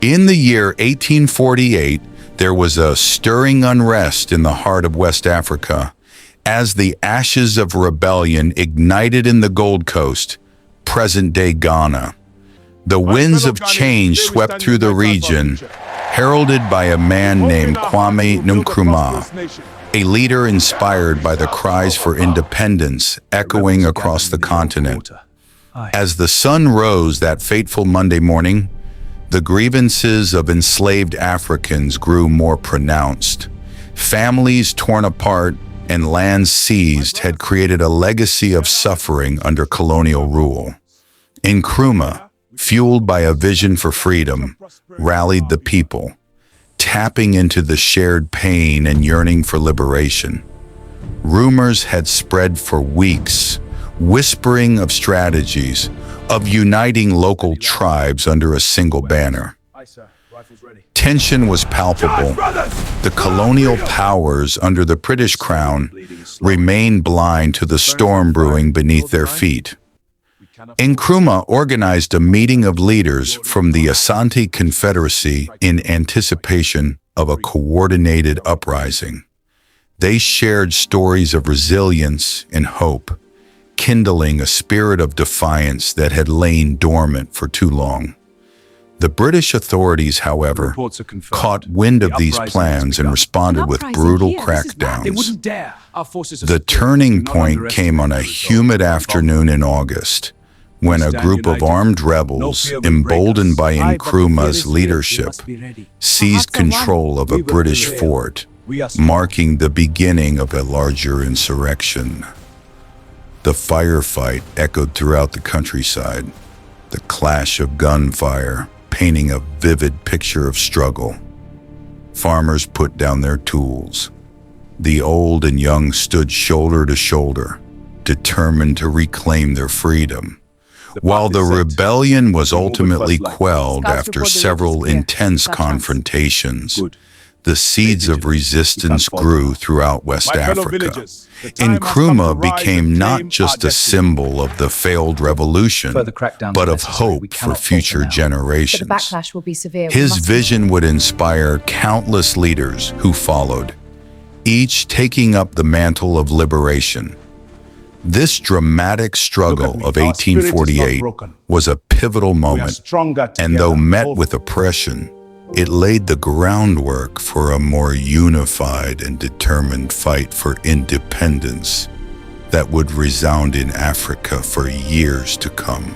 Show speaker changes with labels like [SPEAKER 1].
[SPEAKER 1] In the year 1848, there was a stirring unrest in the heart of West Africa as the ashes of rebellion ignited in the Gold Coast, present-day Ghana. The winds of change swept through the region, heralded by a man named Kwame Nkrumah, a leader inspired by the cries for independence echoing across the continent. As the sun rose that fateful Monday morning, the grievances of enslaved Africans grew more pronounced. Families torn apart and lands seized had created a legacy of suffering under colonial rule. Nkrumah, fueled by a vision for freedom, rallied the people, tapping into the shared pain and yearning for liberation. Rumors had spread for weeks, whispering of strategies, of uniting local tribes under a single banner. Tension was palpable. The colonial powers under the British Crown remained blind to the storm brewing beneath their feet. Nkrumah organized a meeting of leaders from the Asante Confederacy in anticipation of a coordinated uprising. They shared stories of resilience and hope, kindling a spirit of defiance that had lain dormant for too long. The British authorities, however, caught wind of these plans and responded with brutal crackdowns. The turning point came on a humid afternoon in August, when a group of armed rebels, emboldened by Nkrumah's leadership, seized control of a British fort, marking the beginning of a larger insurrection. The firefight echoed throughout the countryside, the clash of gunfire painting a vivid picture of struggle. Farmers put down their tools. The old and young stood shoulder to shoulder, determined to reclaim their freedom. While the rebellion was ultimately quelled after several intense confrontations, the seeds of resistance grew throughout West Africa. Nkrumah became not just a symbol of the failed revolution, but of hope for future generations. His vision would inspire countless leaders who followed, each taking up the mantle of liberation. This dramatic struggle of 1848 was a pivotal moment, and though met with oppression, it laid the groundwork for a more unified and determined fight for independence that would resound in Africa for years to come.